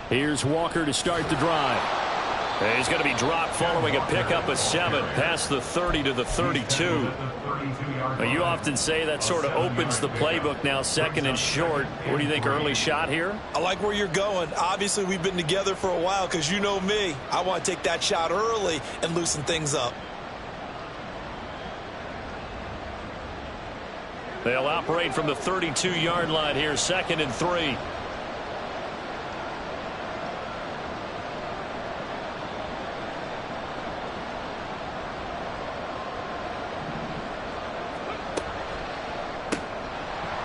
Here's Walker to start the drive. And he's going to be dropped following a pickup of 7 past the 30 to the 32. Now, you often say that sort of opens the playbook now, second and short. What do you think, early shot here? I like where you're going. Obviously, we've been together for a while because you know me. I want to take that shot early and loosen things up. They'll operate from the 32-yard line here, second and 3.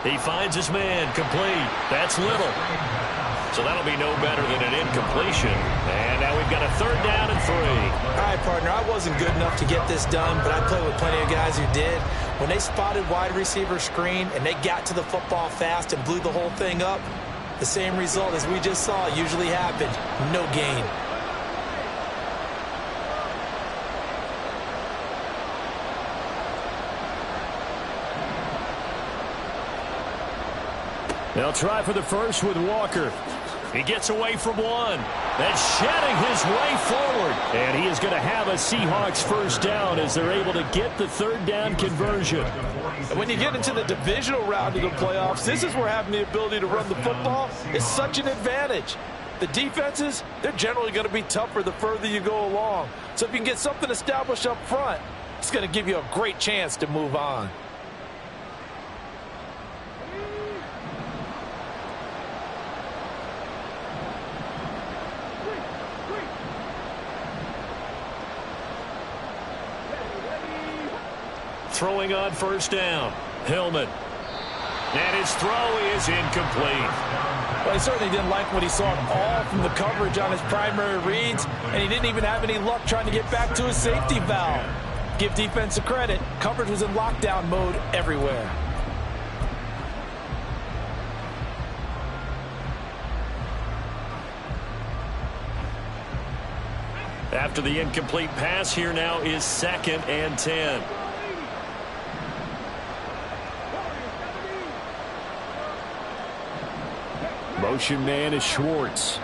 He finds his man, complete. That's Little. So that'll be no better than an incompletion. And now we've got a 3rd down and 3. All right, partner, I wasn't good enough to get this done, but I played with plenty of guys who did. When they spotted wide receiver screen and they got to the football fast and blew the whole thing up, the same result as we just saw usually happened. No gain. They'll try for the first with Walker. He gets away from one. That's shedding his way forward. And he is going to have a Seahawks first down as they're able to get the 3rd down conversion. And when you get into the divisional round of the playoffs, this is where having the ability to run the football is such an advantage. The defenses, they're generally going to be tougher the further you go along. So if you can get something established up front, it's going to give you a great chance to move on. Throwing on first down. Hillman. And his throw is incomplete. Well, he certainly didn't like what he saw at all from the coverage on his primary reads, and he didn't even have any luck trying to get back to his safety valve. Give defense a credit. Coverage was in lockdown mode everywhere. After the incomplete pass, here now is 2nd and 10. Motion man is Schwartz.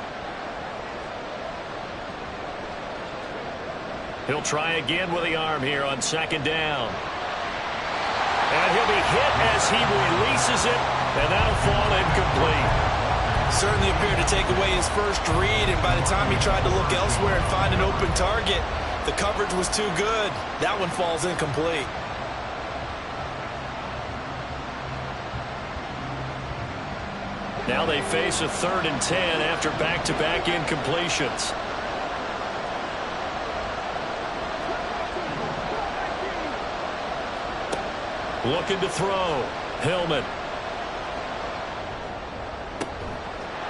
He'll try again with the arm here on 2nd down. And he'll be hit as he releases it, and that'll fall incomplete. Certainly appeared to take away his first read, and by the time he tried to look elsewhere and find an open target, the coverage was too good. That one falls incomplete. Now they face a 3rd and 10 after back-to-back incompletions. Looking to throw. Hillman.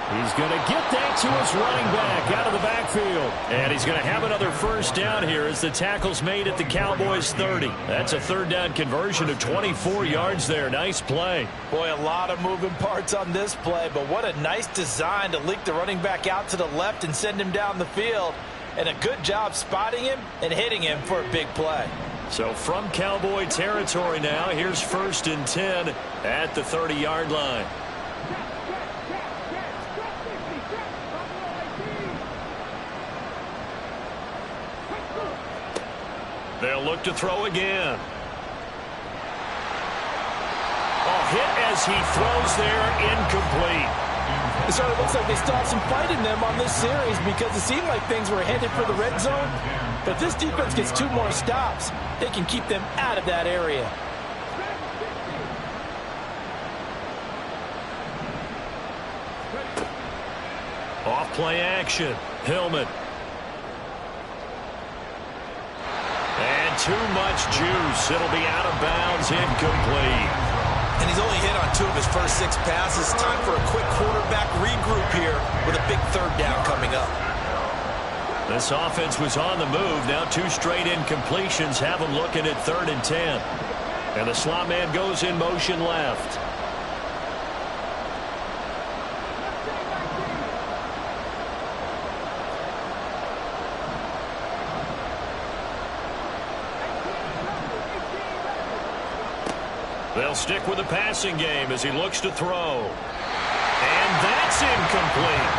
He's going to get that to his running back out of the backfield. And he's going to have another first down here as the tackle's made at the Cowboys' 30. That's a 3rd down conversion of 24 yards there. Nice play. Boy, a lot of moving parts on this play, but what a nice design to leak the running back out to the left and send him down the field. And a good job spotting him and hitting him for a big play. So from Cowboy territory now, here's 1st and 10 at the 30-yard line. They'll look to throw again. Oh, hit as he throws there, incomplete. It certainly looks like they still have some fight in them on this series because it seemed like things were headed for the red zone. But if this defense gets 2 more stops, they can keep them out of that area. Off play action. Hillman. And too much juice. It'll be out of bounds, incomplete. And he's only hit on 2 of his first 6 passes. Time for a quick quarterback regroup here with a big 3rd down coming up. This offense was on the move. Now 2 straight incompletions have them looking at 3rd and 10. And the slot man goes in motion left. They'll stick with the passing game as he looks to throw. And that's incomplete.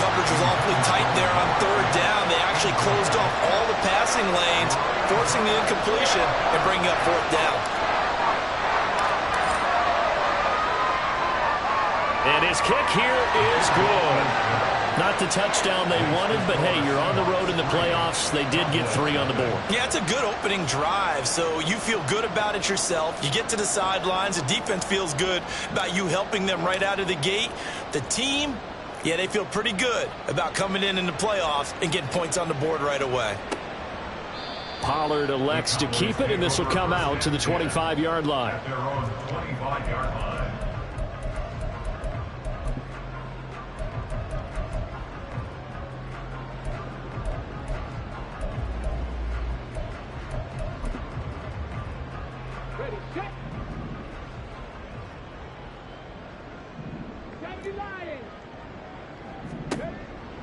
Coverage was awfully tight there on third down. They actually closed off all the passing lanes, forcing the incompletion and bringing up fourth down. And his kick here is good. Not the touchdown they wanted, but hey, you're on the road in the playoffs. They did get 3 on the board. Yeah, it's a good opening drive, so you feel good about it yourself. You get to the sidelines. The defense feels good about you helping them right out of the gate. The team, yeah, they feel pretty good about coming in the playoffs and getting points on the board right away. Pollard elects to keep it, and this will come out to the 25-yard line.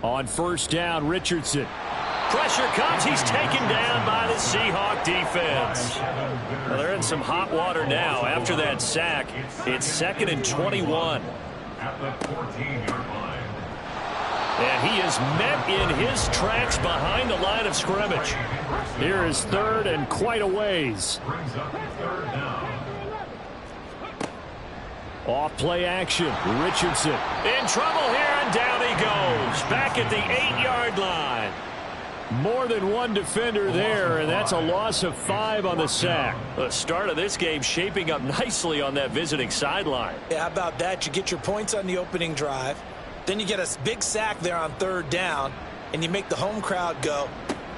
On first down, Richardson. Pressure comes. He's taken down by the Seahawk defense. Well, they're in some hot water now after that sack. It's 2nd and 21. And he is met in his tracks behind the line of scrimmage. Here is 3rd and quite a ways. Off play action. Richardson in trouble here, and down he goes. Back at the 8-yard line. More than one defender there, and that's a loss of 5 on the sack. The start of this game shaping up nicely on that visiting sideline. Yeah, how about that? You get your points on the opening drive. Then you get a big sack there on third down, and you make the home crowd go,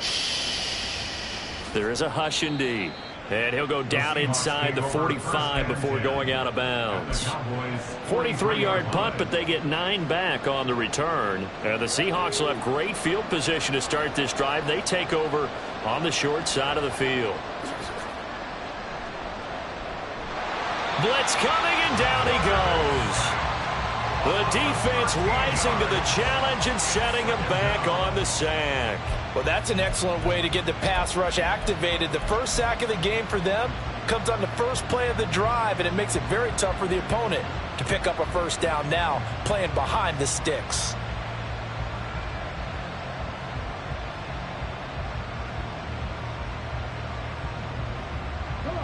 shh. There is a hush indeed. And he'll go down inside the 45 before going out of bounds. 43-yard punt, but they get 9 back on the return. And the Seahawks will have great field position to start this drive. They take over on the short side of the field. Blitz coming, and down he goes. The defense rising to the challenge and setting him back on the sack. Well, that's an excellent way to get the pass rush activated. The first sack of the game for them comes on the first play of the drive, and it makes it very tough for the opponent to pick up a first down now, playing behind the sticks.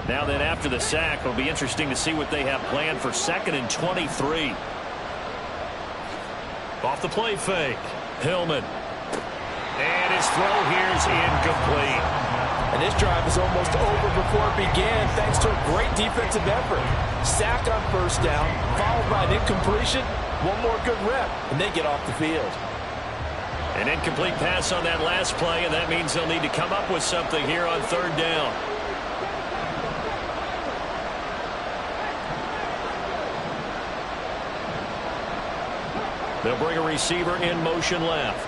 Now then, after the sack, it'll be interesting to see what they have planned for 2nd and 23. Off the play fake. Hillman. And his throw here is incomplete. And this drive is almost over before it began thanks to a great defensive effort. Sack on first down, followed by an incompletion. One more good rep, and they get off the field. An incomplete pass on that last play, and that means they'll need to come up with something here on third down. They'll bring a receiver in motion left.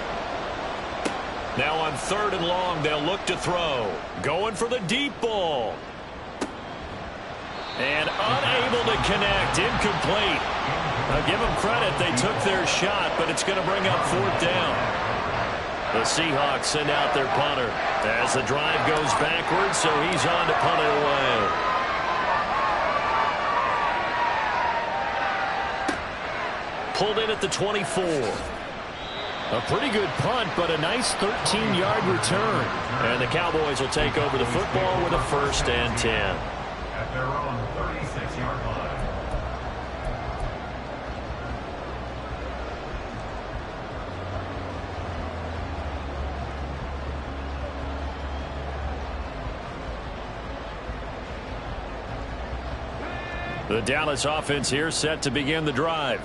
Now on 3rd and long, they'll look to throw. Going for the deep ball. And unable to connect. Incomplete. Now give them credit. They took their shot, but it's going to bring up 4th down. The Seahawks send out their punter as the drive goes backwards, so he's on to punt it away. Pulled in at the 24. A pretty good punt, but a nice 13-yard return. And the Cowboys will take over the football with a 1st and 10. At their own 36-yard line. The Dallas offense here set to begin the drive.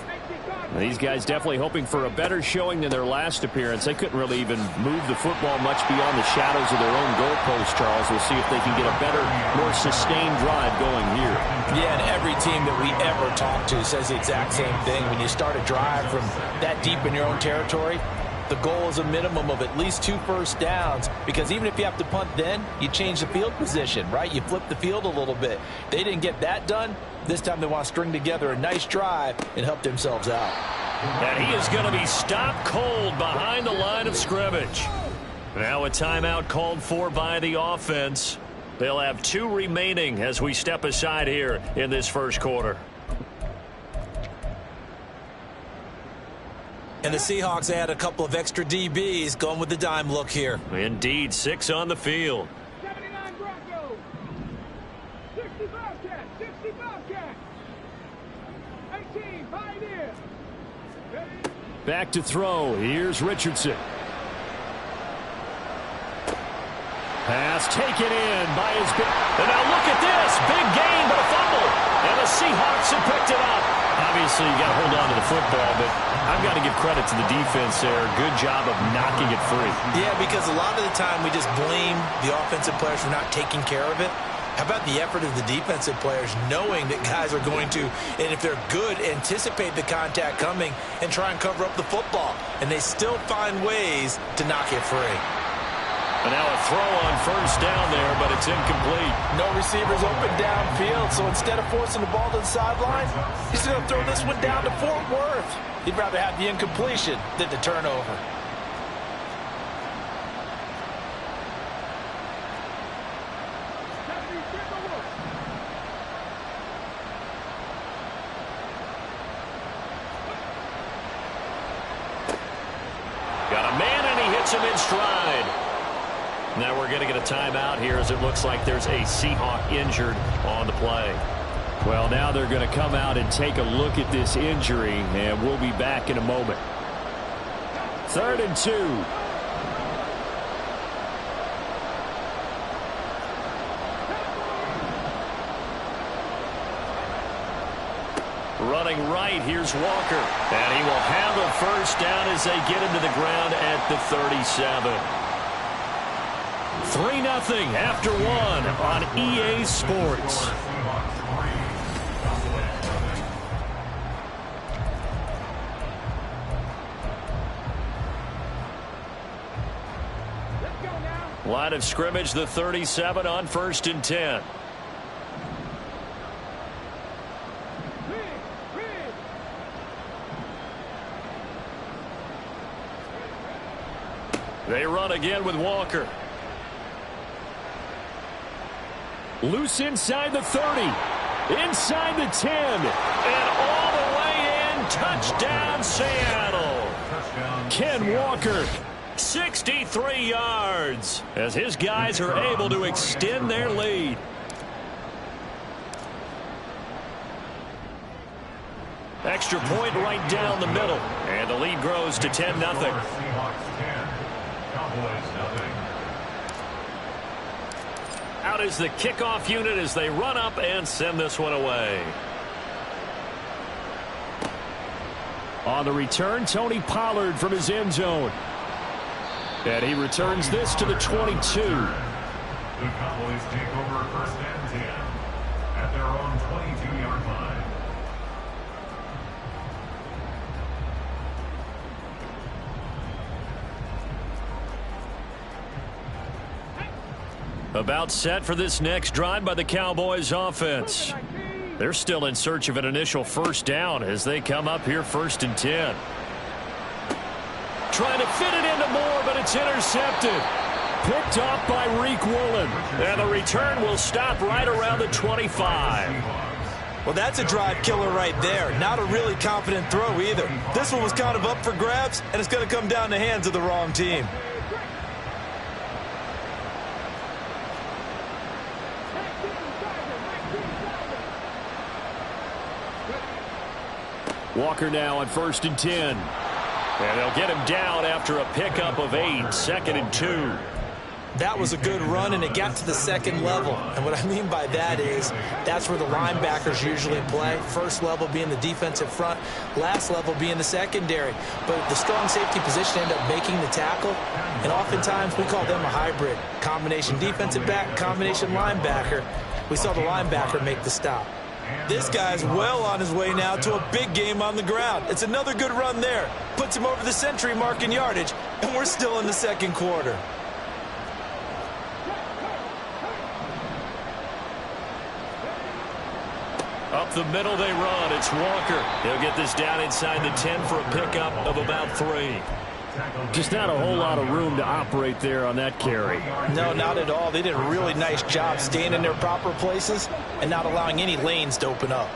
These guys definitely hoping for a better showing than their last appearance. They couldn't really even move the football much beyond the shadows of their own goalpost, Charles. We'll see if they can get a better, more sustained drive going here. Yeah, and every team that we ever talk to says the exact same thing. When you start a drive from that deep in your own territory, the goal is a minimum of at least 2 first downs, because even if you have to punt then, you change the field position, right? You flip the field a little bit. They didn't get that done. This time they want to string together a nice drive and help themselves out. And he is going to be stopped cold behind the line of scrimmage. Now a timeout called for by the offense. They'll have 2 remaining as we step aside here in this first quarter. And the Seahawks add a couple of extra DBs going with the dime look here. Indeed, 6 on the field. 79 Broncos. 65 cats. 65 cats. 18 Pioneer. Back to throw. Here's Richardson. Pass taken in by his big. And now look at this. Big gain, but a fumble. And the Seahawks have picked it up. Obviously, you got to hold on to the football, but I've got to give credit to the defense there. Good job of knocking it free. Yeah, because a lot of the time we just blame the offensive players for not taking care of it. How about the effort of the defensive players knowing that guys are going to, and if they're good, anticipate the contact coming and try and cover up the football. And they still find ways to knock it free. And now a throw on first down there, but it's incomplete. No receivers open downfield, so instead of forcing the ball to the sideline, he's going to throw this one down to Fort Worth. He'd rather have the incompletion than the turnover. Got a man, and he hits him in stride. Now we're going to get a timeout here as it looks like there's a Seahawk injured on the play. Well, now they're going to come out and take a look at this injury, and we'll be back in a moment. 3rd and 2. Running right, here's Walker. And he will have a first down as they get him to the ground at the 37. 3-0 after 1 on EA Sports. Line of scrimmage, the 37 on 1st and 10. They run again with Walker. Loose inside the 30. Inside the 10. And all the way in. Touchdown, Seattle. Ken Walker, 63 yards. As his guys are able to extend their lead. Extra point right down the middle. And the lead grows to 10-0. Out is the kickoff unit as they run up and send this one away. On the return, Tony Pollard from his end zone. And he returns this to the 22. The Cowboys take over 1st and 10 at their own 22-yard line. About set for this next drive by the Cowboys offense. They're still in search of an initial first down as they come up here 1st and 10. Trying to fit it into Moore, but it's intercepted. Picked off by Reek Woolen. And the return will stop right around the 25. Well, that's a drive killer right there. Not a really confident throw either. This one was kind of up for grabs, and it's going to come down the hands of the wrong team. Walker now on 1st and 10. And they'll get him down after a pickup of 8. 2nd and 2. That was a good run, and it got to the second level. And what I mean by that is that's where the linebackers usually play. First level being the defensive front, last level being the secondary. But the strong safety position ended up making the tackle, and oftentimes we call them a hybrid. Combination defensive back, combination linebacker. We saw the linebacker make the stop. This guy's well on his way now to a big game on the ground. It's another good run there. Puts him over the century mark in yardage, and we're still in the second quarter. Up the middle they run. It's Walker. He'll get this down inside the 10 for a pickup of about 3. Just not a whole lot of room to operate there on that carry. No, not at all. They did a really nice job staying in their proper places and not allowing any lanes to open up.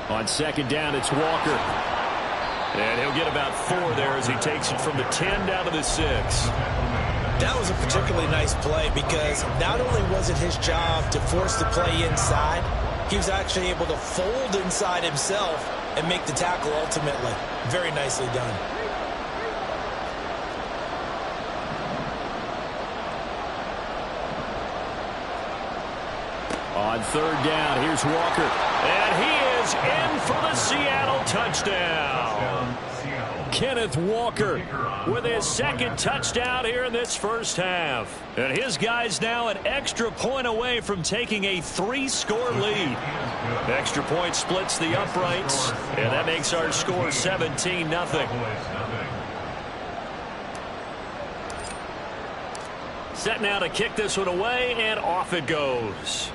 On second down, it's Walker. And he'll get about 4 there as he takes it from the 10 down to the 6. That was a particularly nice play because not only was it his job to force the play inside, he was actually able to fold inside himself and make the tackle ultimately. Very nicely done. On third down, here's Walker. And he is in for the Seattle touchdown. Kenneth Walker with his second touchdown here in this first half. And his guy's now an extra point away from taking a 3-score lead. Extra point splits the uprights, and that makes our score 17-0. Set now to kick this one away, and off it goes.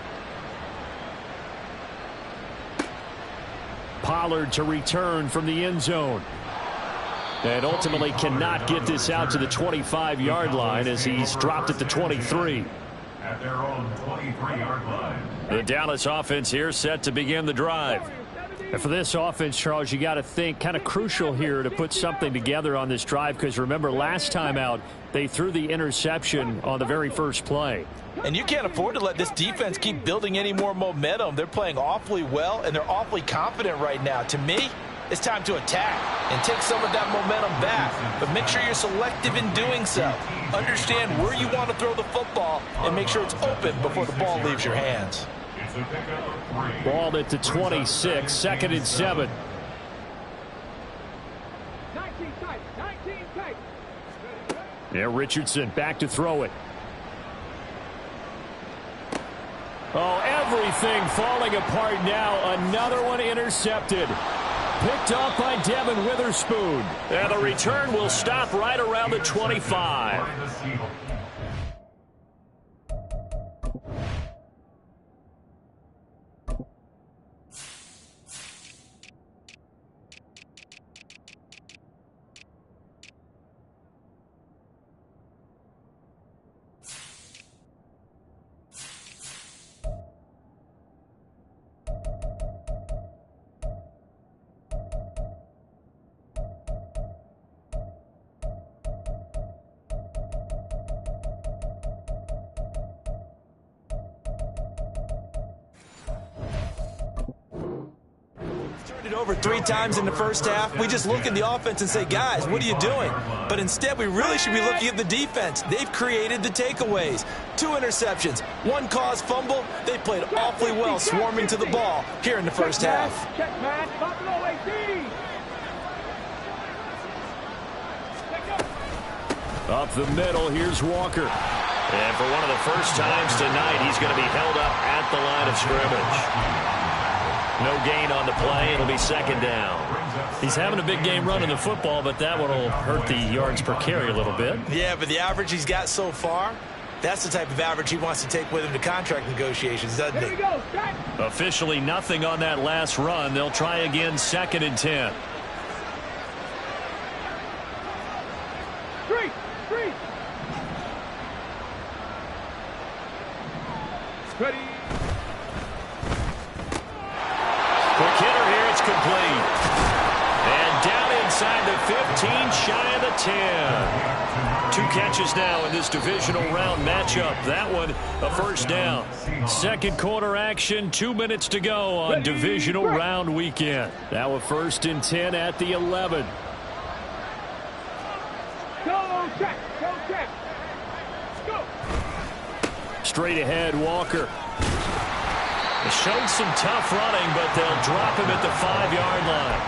Pollard to return from the end zone. And ultimately cannot get this out to the 25-yard line as he's dropped at the 23. At their own 23-yard line. The Dallas offense here set to begin the drive. And for this offense, Charles, you got to think kind of crucial here to put something together on this drive because remember last time out they threw the interception on the very first play. And you can't afford to let this defense keep building any more momentum. They're playing awfully well, and they're awfully confident right now. To me, it's time to attack and take some of that momentum back. But make sure you're selective in doing so. Understand where you want to throw the football and make sure it's open before the ball leaves your hands. Ball at the 26, 2nd and 7. 19 tight, 19 tight. Yeah, Richardson back to throw it. Oh, everything falling apart now. Another one intercepted. Picked up by Devin Witherspoon. And the return will stop right around the 25. Over 3 times in the first half. We just look at the offense and say, guys, what are you doing? But instead, we really should be looking at the defense. They've created the takeaways. 2 interceptions, 1 caused fumble. They played awfully well swarming to the ball here in the first half. Check, man. Buffalo 18. Up the middle, here's Walker. And for one of the first times tonight, he's going to be held up at the line of scrimmage. No gain on the play. It'll be 2nd down. He's having a big game running the football, but that one will hurt the yards per carry a little bit. Yeah, but the average he's got so far, that's the type of average he wants to take with him to contract negotiations, doesn't Here he? we go. Check. Officially nothing on that last run. They'll try again 2nd and 10. 3. Ready. Quick hitter here, it's complete. And down inside the 15, shy of the 10. 2 catches now in this divisional round matchup. That one, a first down. Second quarter action, 2 minutes to go on divisional round weekend. Now a 1st and 10 at the 11. Go check. Go check. Go. Straight ahead, Walker. Showed some tough running, but they'll drop him at the 5-yard line.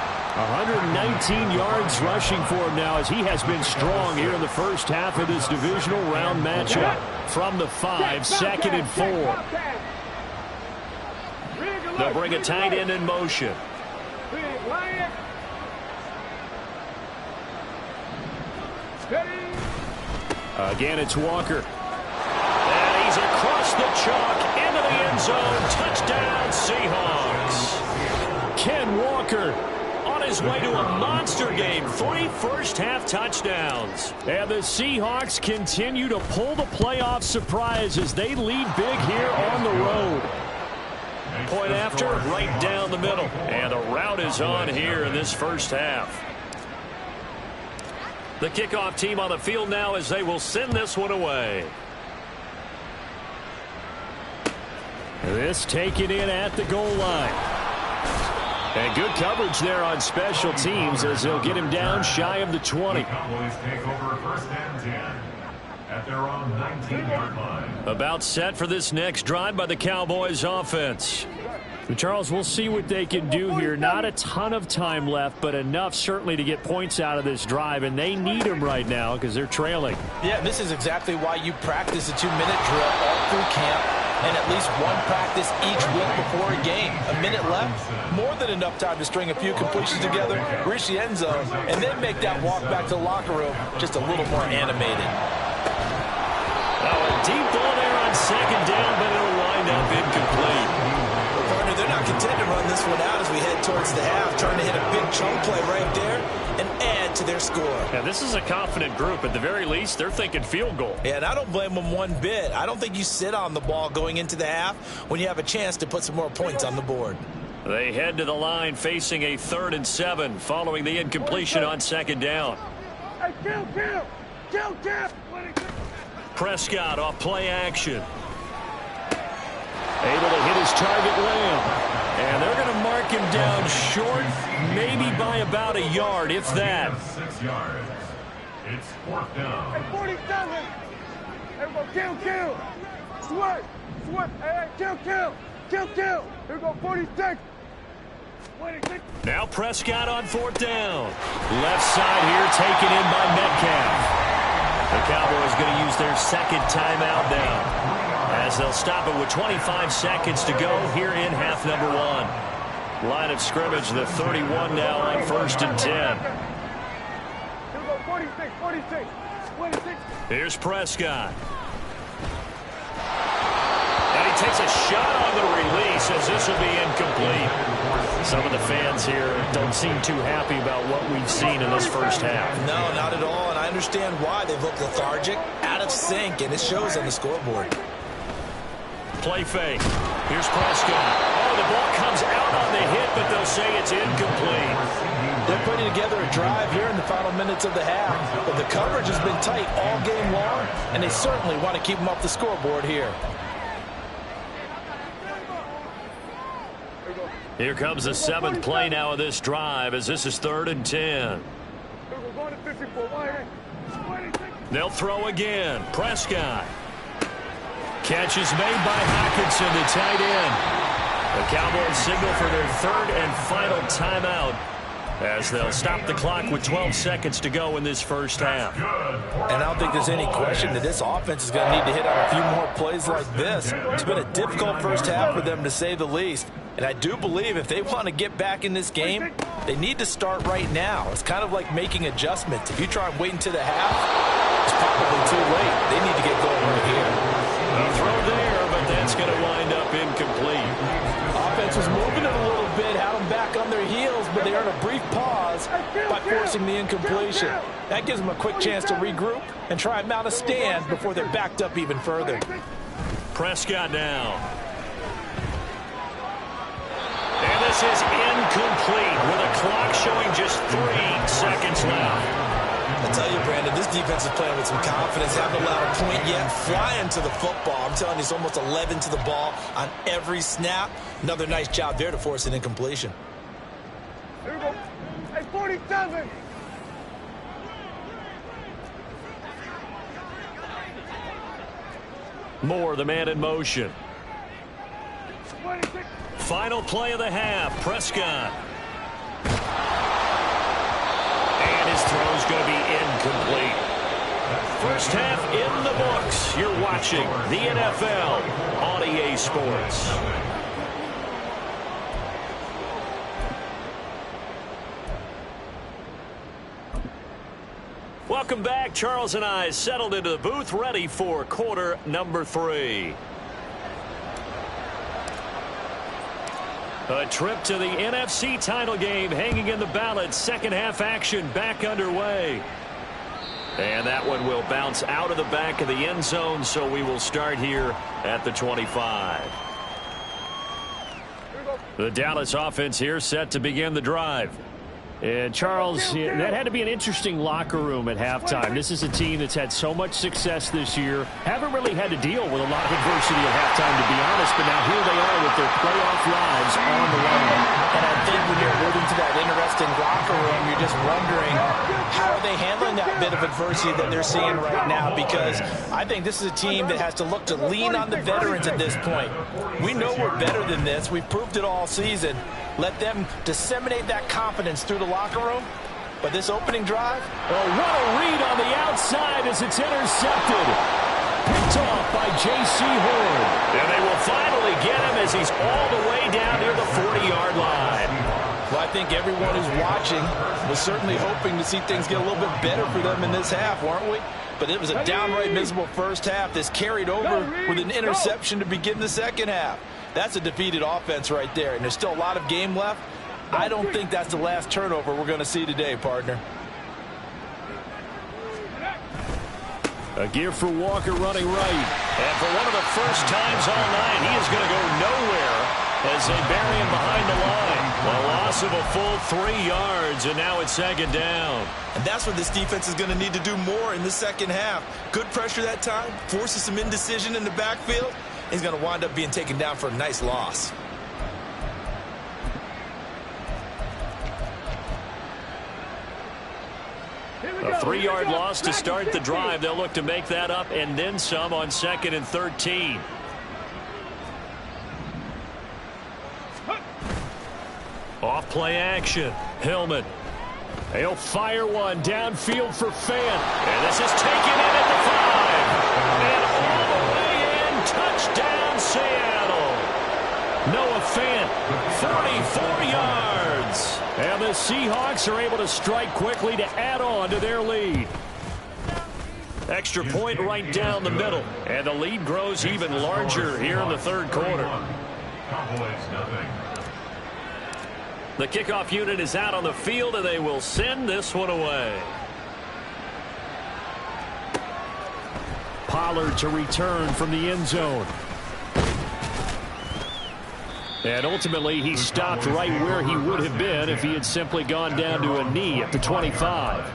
119 yards rushing for him now as he has been strong here in the first half of this divisional round matchup. From the 5, 2nd and 4. They'll bring a tight end in motion. Again, it's Walker. And he's across Past the chalk, into the end zone. Touchdown, Seahawks. Ken Walker on his way to a monster game. 3 first-half touchdowns. And the Seahawks continue to pull the playoff surprise as they lead big here on the road. Point after, right down the middle. And the route is on here in this first half. The kickoff team on the field now as they will send this one away. This taken in at the goal line. And good coverage there on special teams as they'll get him down shy of the 20. The Cowboys take over first and 10 at their own 19-yard line. About set for this next drive by the Cowboys offense. Charles, we'll see what they can do here. Not a ton of time left, but enough certainly to get points out of this drive, and they need them right now because they're trailing. Yeah, this is exactly why you practice a 2-minute drill all through camp and at least one practice each week before a game. A minute left, more than enough time to string a few completions together, reach the end zone, and then make that walk back to the locker room just a little more animated. Oh, a deep ball there on second down, but it'll wind up incomplete. Partner, they're not content to run this one out as we head towards the half, trying to hit a big chunk play right there and add to their score. Yeah, this is a confident group. At the very least, they're thinking field goal. Yeah, and I don't blame them one bit. I don't think you sit on the ball going into the half when you have a chance to put some more points on the board. They head to the line facing a 3rd and 7 following the incompletion on second down. Hey, kill! Prescott off play action. Able to hit his target, Lamb. And they're going to mark him down short, maybe by about a yard, if that. 6 yards. It's 4th down. Hey, 47! Here we go, kill! Sweat! Hey, kill! Here we go, 46! 26! Now Prescott on 4th down. Left side here taken in by Metcalf. The Cowboys going to use their second timeout now, as they'll stop it with 25 seconds to go here in half number 1. Line of scrimmage, the 31 now on 1st and 10. Here we go, 46! 26! Here's Prescott. And he takes a shot on the release as this will be incomplete. Some of the fans here don't seem too happy about what we've seen in this first half. No, not at all, and I understand why. They've looked lethargic, out of sync, and it shows on the scoreboard. Play fake. Here's Prescott. Oh, the ball comes out on the hit, but they'll say it's incomplete. They're putting together a drive here in the final minutes of the half, but the coverage has been tight all game long, and they certainly want to keep them off the scoreboard here. Here comes the 7th play now of this drive as this is 3rd and 10. They'll throw again. Prescott. Catch is made by Hockenson, the tight end. The Cowboys signal for their 3rd and final timeout as they'll stop the clock with 12 seconds to go in this first half. And I don't think there's any question that this offense is going to need to hit on a few more plays like this. It's been a difficult first half for them, to say the least. And I do believe if they want to get back in this game, they need to start right now. It's kind of like making adjustments. If you try and wait until the half, it's probably too late. They need to get going right here. A throw there, but that's going to wind up incomplete. Offense was moving it a little bit, had them back on their heels, but they earned a brief pause by forcing the incompletion. That gives them a quick chance to regroup and try and mount a stand before they're backed up even further. Prescott now. And this is incomplete with a clock showing just 3 seconds left. I tell you, Brandon, this defense is playing with some confidence. Haven't allowed a point yet. Flying to the football. I'm telling you, it's almost 11 to the ball on every snap. Another nice job there to force an incompletion. Here we go. Hey, 47! Moore, the man in motion. 26! Final play of the half. Prescott. And his throw's going to be incomplete. First half in the books. You're watching the NFL on EA Sports. Welcome back. Charles and I settled into the booth, ready for quarter number 3. A trip to the NFC title game hanging in the balance. Second half action back underway. And that one will bounce out of the back of the end zone, so we will start here at the 25. The Dallas offense here set to begin the drive. And Charles, that had to be an interesting locker room at halftime. This is a team that's had so much success this year. Haven't really had to deal with a lot of adversity at halftime, to be honest. But now here they are with their playoff lives on the line. And I think when you're alluding to that interesting locker room, you're just wondering how are they handling that bit of adversity that they're seeing right now, because I think this is a team that has to look to lean on the veterans at this point. We know we're better than this. We've proved it all season. Let them disseminate that confidence through the locker room. But this opening drive, oh, what a read on the outside as it's intercepted. Picked off by J.C. Horn. And they will finally get him as he's all the way down near the 40-yard line. Well, I think everyone who's watching was certainly hoping to see things get a little bit better for them in this half, weren't we? But it was a downright miserable first half. This carried over with an interception to begin the second half. That's a defeated offense right there, and there's still a lot of game left. I don't think that's the last turnover we're going to see today, partner. A give for Walker running right. And for one of the first times all night, he is going to go nowhere as they bury him behind the line. A loss of a full 3 yards, and now it's second down. And that's what this defense is going to need to do more in the second half. Good pressure that time, forces some indecision in the backfield. He's going to wind up being taken down for a nice loss. A 3-yard loss to start the drive. They'll look to make that up and then some on 2nd and 13. Off play action. Hillman. He'll fire one downfield for Fant. And this is taken in at the 5. And all the way in. Touchdown, Seattle. Noah Fant, 44 yards. And the Seahawks are able to strike quickly to add on to their lead. Extra point right down the middle. And the lead grows even larger here in the third quarter. The kickoff unit is out on the field, and they will send this one away. Pollard to return from the end zone. And ultimately, he stopped right where he would have been if he had simply gone down to a knee at the 25.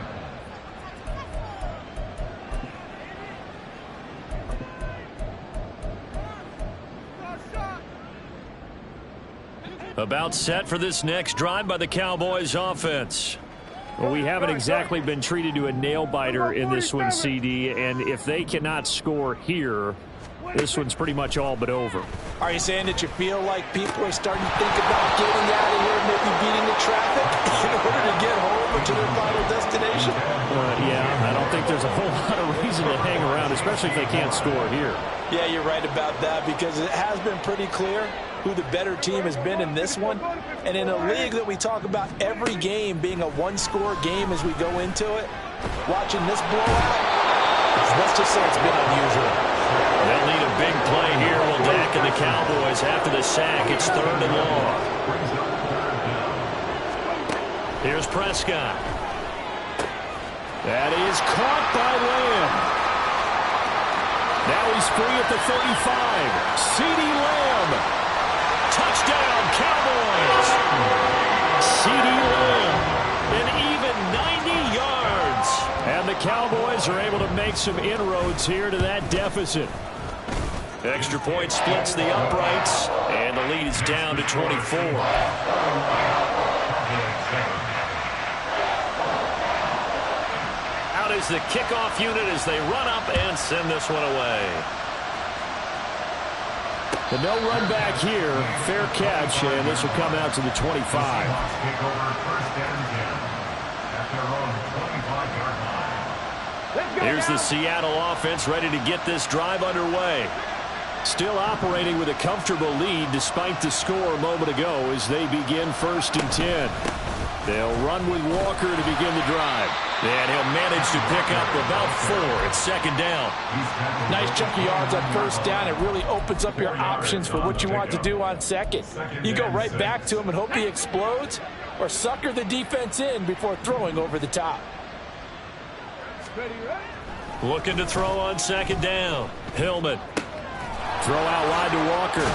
About set for this next drive by the Cowboys offense. Well, we haven't exactly been treated to a nail-biter in this one, CD, and if they cannot score here, this one's pretty much all but over. Are you saying that you feel like people are starting to think about getting out of here, maybe beating the traffic in order to get home or to their final destination? Yeah, I don't think there's a whole lot of reason to hang around, especially if they can't score here. Yeah, you're right about that, because it has been pretty clear who the better team has been in this one. And in a league that we talk about every game being a one-score game as we go into it, watching this blowout, let's just say it's been unusual. They'll need a big play here, will Dak and the Cowboys after the sack. It's 3rd and long. Here's Prescott. That is caught by Lamb. Now he's free at the 35. CeeDee Lamb. Touchdown, Cowboys. CeeDee Lamb. An even 90 yards. And the Cowboys are able to make some inroads here to that deficit. Extra point splits the uprights, and the lead is down to 24. Out is the kickoff unit as they run up and send this one away. The no run back here, fair catch, and this will come out to the 25. Here's the Seattle offense ready to get this drive underway. Still operating with a comfortable lead despite the score a moment ago as they begin 1st and 10. They'll run with Walker to begin the drive. And he'll manage to pick up about 4. It's second down. Nice chunk of yards on first down. It really opens up your options for what you want to do on second. You go right back to him and hope he explodes, or sucker the defense in before throwing over the top. Looking to throw on second down. Hillman. Throw out wide to Walker.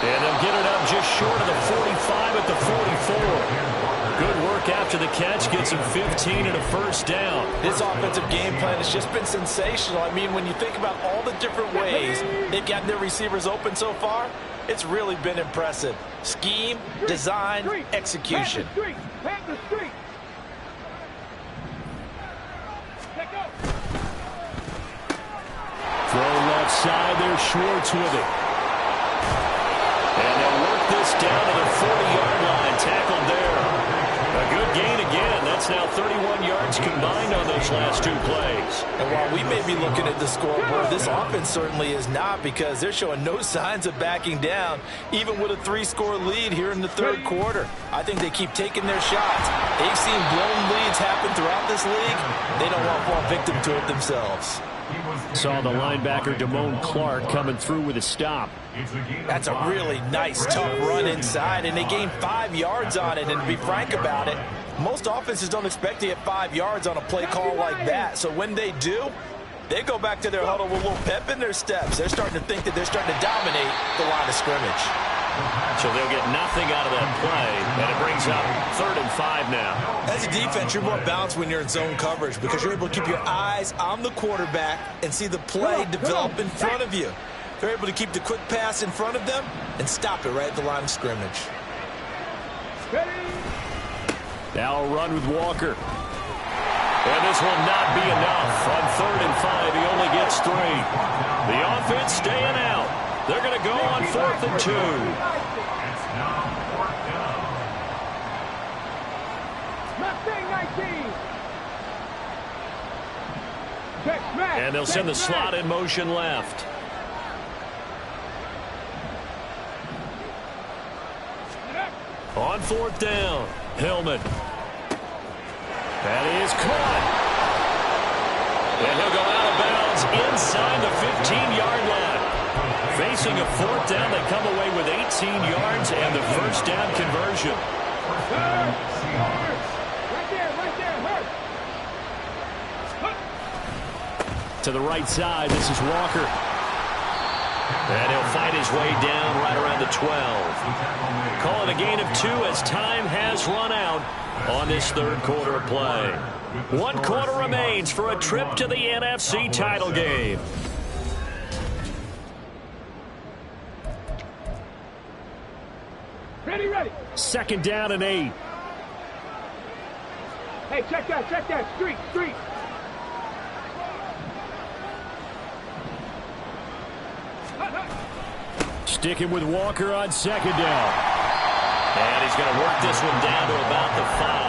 And they'll get it up just short of the 45 at the 44. Good work after the catch. Gets him 15 and a first down. This offensive game plan has just been sensational. I mean, when you think about all the different ways they've gotten their receivers open so far, it's really been impressive. Scheme, design, execution. Throw left side there, Schwartz with it. And they'll work this down to the 40-yard line. Tackled there. A good gain again. That's now 31 yards combined on those last 2 plays. And while we may be looking at the scoreboard, this offense certainly is not, because they're showing no signs of backing down, even with a 3-score lead here in the third quarter. I think they keep taking their shots. They've seen blown leads happen throughout this league. They don't want to fall victim to it themselves. Saw the linebacker Damone Clark coming through with a stop. That's a really nice, tough run inside, and they gained 5 yards on it. And to be frank about it, most offenses don't expect to get 5 yards on a play call like that. So when they do, they go back to their huddle with a little pep in their steps. They're starting to think that they're starting to dominate the line of scrimmage. So they'll get nothing out of that play, and it brings up 3rd and 5 now. As a defense, you're more balanced when you're in zone coverage because you're able to keep your eyes on the quarterback and see the play develop in front of you. They're able to keep the quick pass in front of them and stop it right at the line of scrimmage. Now a run with Walker. And this will not be enough. On 3rd and 5, he only gets 3. The offense staying out. They're going to go on 4th and 2. It's now 4th down. And they'll send the slot in motion left. On 4th down, Hillman. That is caught. And he'll go out of bounds inside the 15-yard line. Facing a 4th down, they come away with 18 yards and the first down conversion. To the right side, this is Walker. And he'll fight his way down right around the 12. Calling a gain of 2 as time has run out on this third quarter of play. 1 quarter remains for a trip to the NFC title game. Ready. 2nd down and 8. Hey, check that. Street. Sticking with Walker on 2nd down. And he's going to work this one down to about the 5.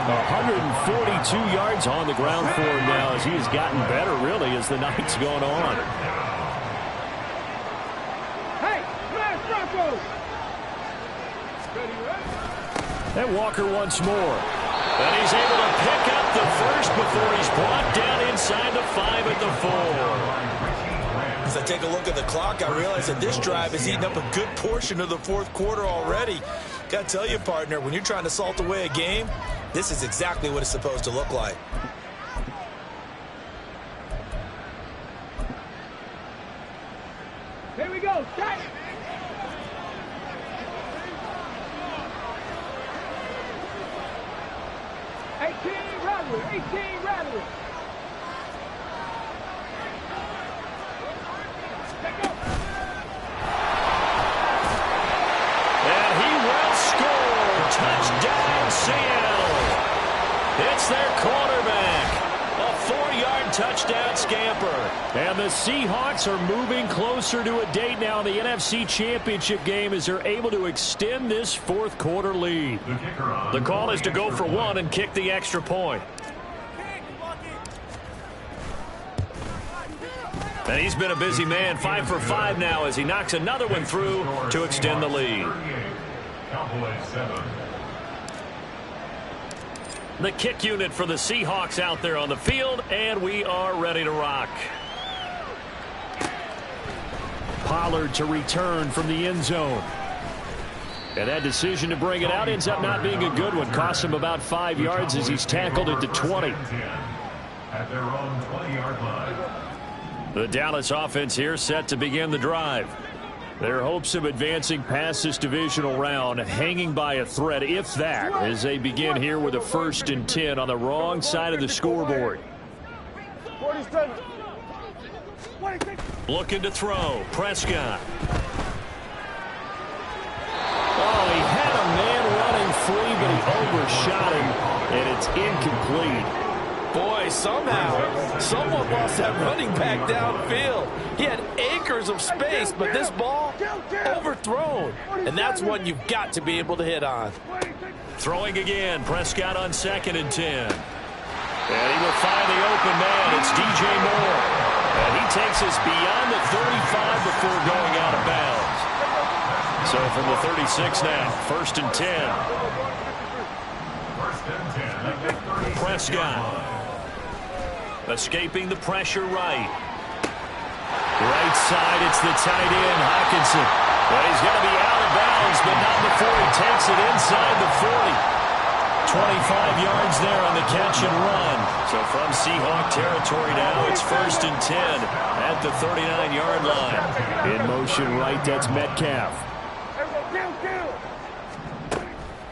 142 yards on the ground for him now as he has gotten better, really, as the night's gone on. Hey, smash Broncos! And Walker once more. And he's able to pick up the first before he's brought down inside the 5 at the 4. As I take a look at the clock, I realize that this drive has eaten up a good portion of the 4th quarter already. Got to tell you, partner, when you're trying to salt away a game, this is exactly what it's supposed to look like. Here we go, set! Rattler. And he will score. Touchdown, Seattle. It's their quarterback. A 4-yard touchdown scamper. And the Seahawks are moving closer to a date now in the NFC Championship game as they're able to extend this 4th quarter lead. The call is to go for 1 and kick the extra point. And he's been a busy man, 5 for 5 now as he knocks another one through to extend the lead. The kick unit for the Seahawks out there on the field, and we are ready to rock. Pollard to return from the end zone. And that decision to bring it out ends up not being a good one. Costs him about 5 yards as he's tackled at the 20. At their own 20-yard line. The Dallas offense here set to begin the drive. Their hopes of advancing past this divisional round hanging by a thread, if that, as they begin here with a 1st and 10 on the wrong side of the scoreboard. 47. Looking to throw. Prescott. Oh, he had a man running free, but he overshot him, and it's incomplete. Boy, somehow, someone lost that running back downfield. He had acres of space, but this ball, overthrown. And that's one you've got to be able to hit on. Throwing again. Prescott on 2nd and 10. And he will find the open man. It's DJ Moore. And he takes us beyond the 35 before going out of bounds. So from the 36 now, 1st and 10. Prescott. Escaping the pressure right. Right side, it's the tight end, Hawkinson. Well, he's going to be out of bounds, but not before he takes it inside the 40. 25 yards there on the catch and run. So from Seahawk territory now, it's 1st and 10 at the 39-yard line. In motion right, that's Metcalf.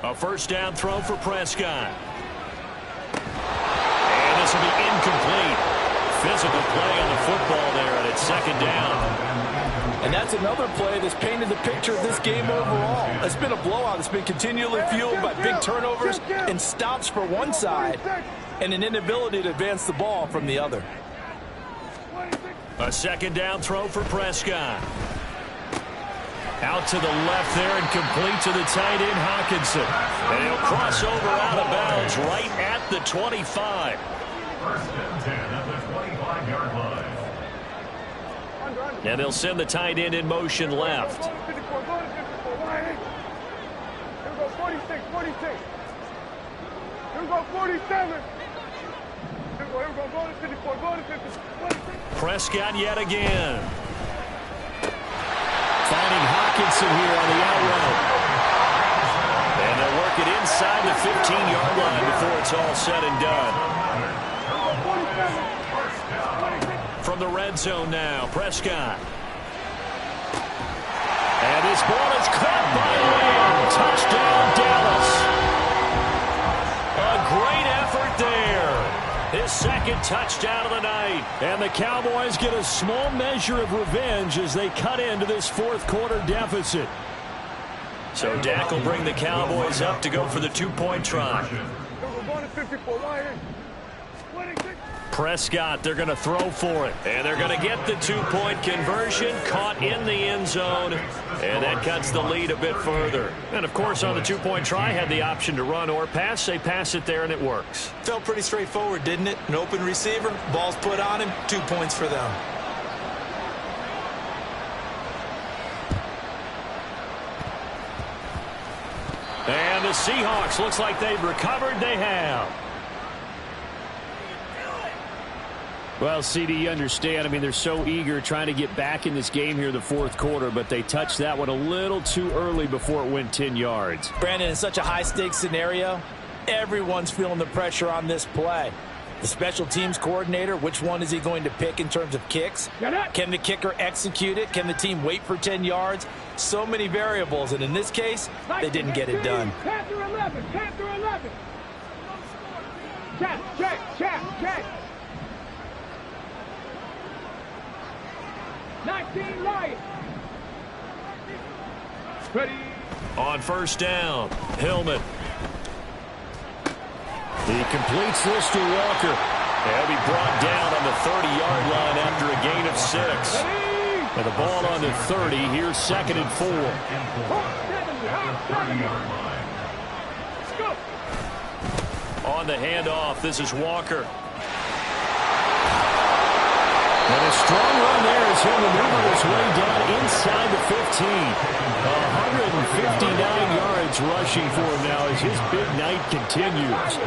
A 1st down throw for Prescott. And this will be incomplete. Physical play on the football there, and it's 2nd down. And that's another play that's painted the picture of this game overall. It's been a blowout. It's been continually fueled by big turnovers and stops for one side and an inability to advance the ball from the other. A 2nd down throw for Prescott. Out to the left there and complete to the tight end, Hawkinson. And he'll cross over out of bounds right at the 25. 1st and 10 at the 25-yard line. And they'll send the tight end in motion left. Here we go, 46, 46. Here we go, 47. Here we go, go to 54, go to 50. Prescott yet again. Finding Hawkinson here on the out route. And they'll work it inside the 15-yard line before it's all said and done. From the red zone now, Prescott. And this ball is caught by Lamb. Touchdown, Dallas. A great effort there. His 2nd touchdown of the night. And the Cowboys get a small measure of revenge as they cut into this 4th quarter deficit. So Dak will bring the Cowboys up to go for the 2-point try. Prescott, they're going to throw for it. And they're going to get the 2-point conversion, caught in the end zone. And that cuts the lead a bit further. And, of course, on the 2-point try, had the option to run or pass. They pass it there, and it works. Felt pretty straightforward, didn't it? An open receiver, ball's put on him, 2 points for them. And the Seahawks, looks like they've recovered. They have. Well, CD, you understand. I mean, they're so eager trying to get back in this game here in the 4th quarter, but they touched that one a little too early before it went 10 yards. Brandon, in such a high-stakes scenario, everyone's feeling the pressure on this play. The special teams coordinator, which one is he going to pick in terms of kicks? Can the kicker execute it? Can the team wait for 10 yards? So many variables, and in this case, they didn't get it done. 10 through 11, 10 through 11. Check. 19 Lions. Ready. On 1st down, Hillman. He completes this to Walker. He'll be brought down on the 30-yard line after a gain of 6. And the ball on the 30. Here's 2nd and 4. On the handoff, this is Walker. And a strong run there as he'll maneuver his way down inside the 15. 159 yards rushing for him now as his big night continues.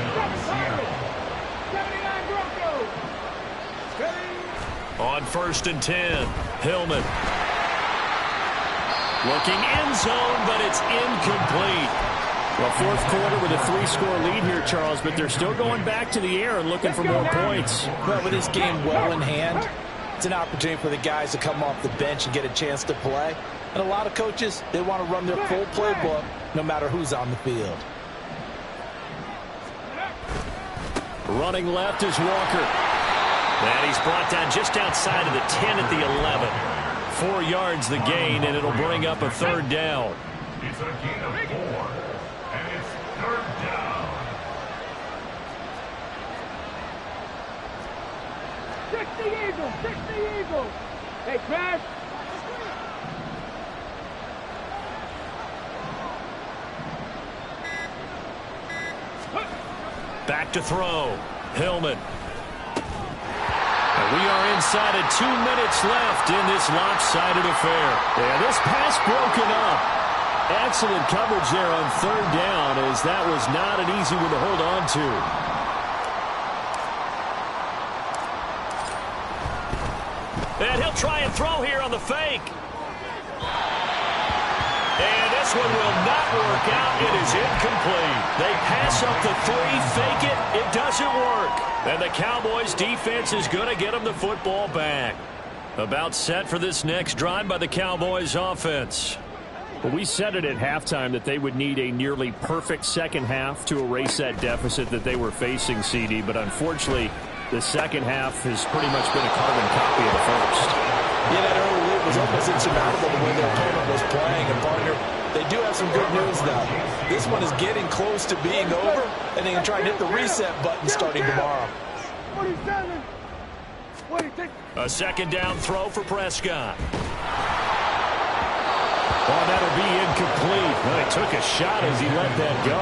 On 1st and 10, Hillman. Looking end zone, but it's incomplete. Well, fourth quarter with a 3-score lead here, Charles, but they're still going back to the air and looking for more points. Well, with this game well in hand, it's an opportunity for the guys to come off the bench and get a chance to play. And a lot of coaches, they want to run their full playbook no matter who's on the field. Running left is Walker. And he's brought down just outside of the 10 at the 11. 4 yards the gain, and it'll bring up a 3rd down. It's a gain of 4, and it's 3rd down. 60 Eagles, 60 Eagles. Hey, Crash. Back to throw. Hillman. And we are inside of 2 minutes left in this lopsided affair. Yeah, this pass broken up. Excellent coverage there on 3rd down, as that was not an easy one to hold on to. And he'll try and throw here on the fake. And this one will not work out. It is incomplete. They pass up the 3, fake it. It doesn't work. And the Cowboys defense is going to get them the football back. About set for this next drive by the Cowboys offense. Well, we said it at halftime that they would need a nearly perfect second half to erase that deficit that they were facing, CD. But unfortunately, the second half has pretty much been a carbon copy of the first. Yeah, that early lead was almost insurmountable the way their opponent was playing. And, partner, they do have some good news now. This one is getting close to being over, and they can try and hit the reset button starting tomorrow. 47. 26. A 2nd down throw for Prescott. Oh, that'll be incomplete. Well, he took a shot as he let that go.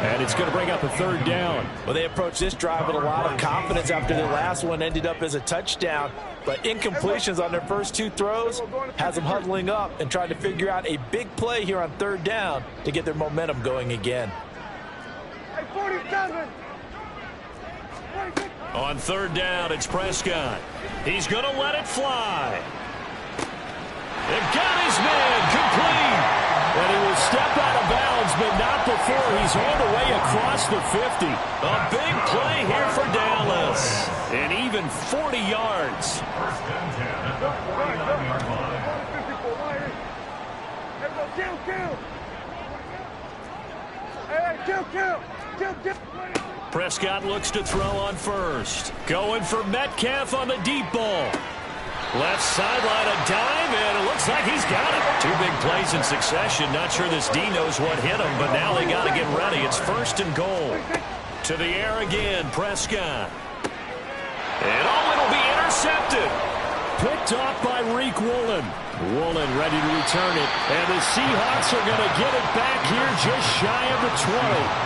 And it's going to bring up a 3rd down. Well, they approached this drive with a lot of confidence after their last one ended up as a touchdown. But incompletions on their first 2 throws has them huddling up and trying to figure out a big play here on 3rd down to get their momentum going again. Hey, 47. 26. On 3rd down, it's Prescott. He's going to let it fly. They've got his man complete. And he will step out of bounds, but not before he's all the way across the 50. A big play here for Dallas. And even 40 yards. 1st and 10 at the 49-yard line. Kill. Prescott looks to throw on 1st. Going for Metcalf on the deep ball. Left sideline, a dive, and it looks like he's got it. 2 big plays in succession. Not sure this D knows what hit him, but now they got to get ready. It's 1st and goal. To the air again, Prescott. And it'll be intercepted. Picked off by Reek Woolen. Woolen ready to return it. And the Seahawks are going to get it back here just shy of the 20.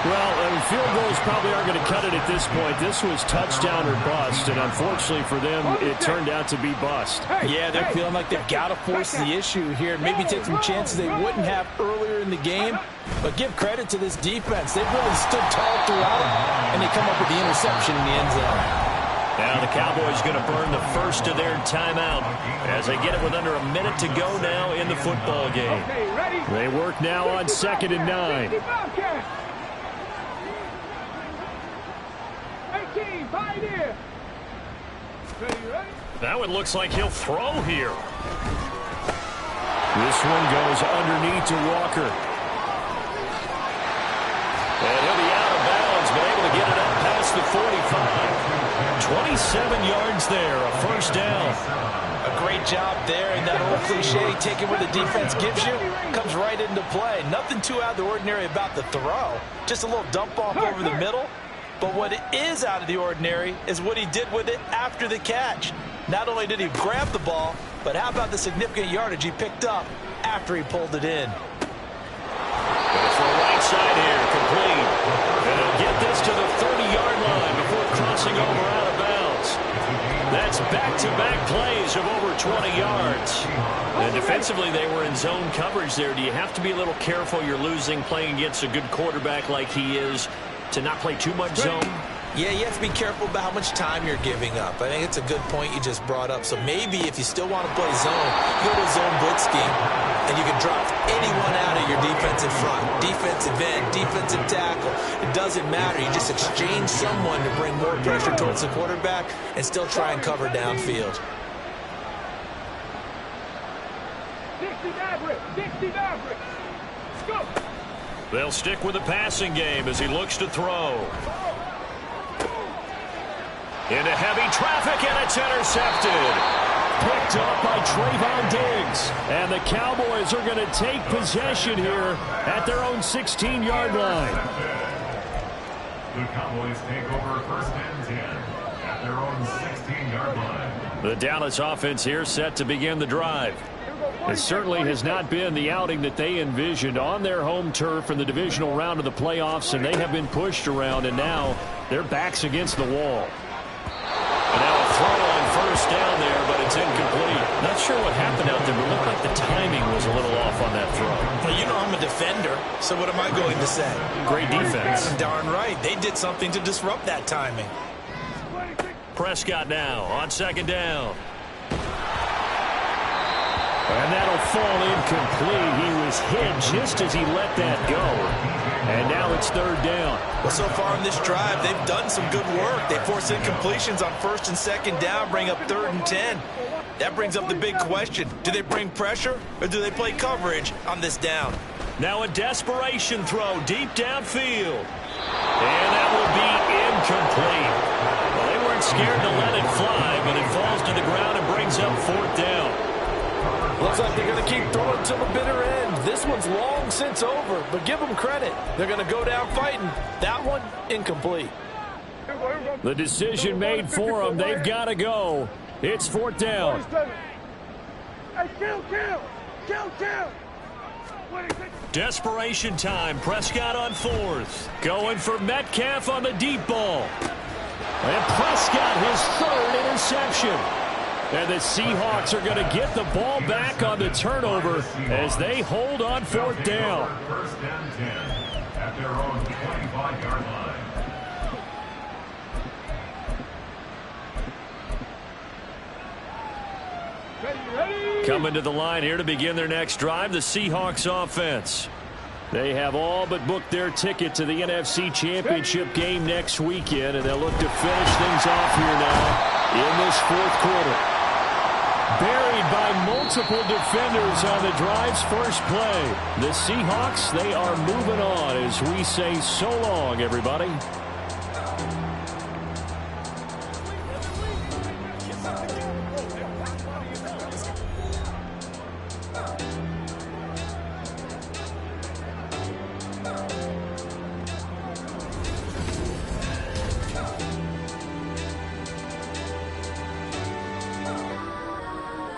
Well, field goals probably aren't going to cut it at this point. This was touchdown or bust, and unfortunately for them, it turned out to be bust. Yeah, they're feeling like they've got to force the issue here and maybe take some chances they wouldn't have earlier in the game. But give credit to this defense. They've really stood tall throughout it, and they come up with the interception in the end zone. Now the Cowboys going to burn the first of their timeout as they get it with under a minute to go now in the football game. They work now on 2nd and 9. 18, pioneer. Now it looks like he'll throw here. This one goes underneath to Walker. And he'll be out of bounds, but able to get it up past the 45. 27 yards there, a 1st down. A great job there, and that old cliche, taking what the defense gives you, comes right into play. Nothing too out of the ordinary about the throw. Just a little dump off over the middle. But what is out of the ordinary is what he did with it after the catch. Not only did he grab the ball, but how about the significant yardage he picked up after he pulled it in. Goes for the right side here, complete. And he'll get this to the 30-yard line before crossing over out of bounds. That's back-to-back plays of over 20 yards. And defensively, they were in zone coverage there. Do you have to be a little careful? You're losing playing against a good quarterback like he is to not play too much zone? Yeah, you have to be careful about how much time you're giving up. I think it's a good point you just brought up. So maybe if you still want to play zone, you go to a zone blitz scheme, and you can drop anyone out of your defensive front, defensive end, defensive tackle. It doesn't matter. You just exchange someone to bring more pressure towards the quarterback and still try and cover downfield. They'll stick with the passing game as he looks to throw. Into heavy traffic, and it's intercepted. Picked up by Trayvon Diggs. And the Cowboys are going to take possession here at their own 16-yard line. The Cowboys take over first and 10 at their own 16-yard line. The Dallas offense here set to begin the drive. It certainly has not been the outing that they envisioned on their home turf in the divisional round of the playoffs, and they have been pushed around, and now their backs against the wall. And now a throw on first down there, but it's incomplete. Not sure what happened out there, but it looked like the timing was a little off on that throw. Well, you know I'm a defender, so what am I going to say? Great defense. Darn right. They did something to disrupt that timing. Prescott now on second down. And that'll fall incomplete. He was hit just as he let that go. And now it's third down. Well, so far in this drive, they've done some good work. They force incompletions on first and second down, bring up 3rd and 10. That brings up the big question. Do they bring pressure or do they play coverage on this down? Now a desperation throw deep downfield. And that will be incomplete. Well, they weren't scared to let it fly, but it falls to the ground and brings up 4th down. Looks like they're going to keep throwing till the bitter end. This one's long since over, but give them credit. They're going to go down fighting. That one, incomplete. The decision made for them. They've got to go. It's 4th down. Hey, kill. Desperation time. Prescott on 4th. Going for Metcalf on the deep ball. And Prescott, his 3rd interception. And the Seahawks are going to get the ball back on the turnover as they hold on 4th down. First and 10 at their own 25-yard line. Ready? Coming to the line here to begin their next drive, the Seahawks offense. They have all but booked their ticket to the NFC Championship game next weekend, and they'll look to finish things off here now in this 4th quarter. Buried by multiple defenders on the drive's first play. The Seahawks, they are moving on as we say so long, everybody.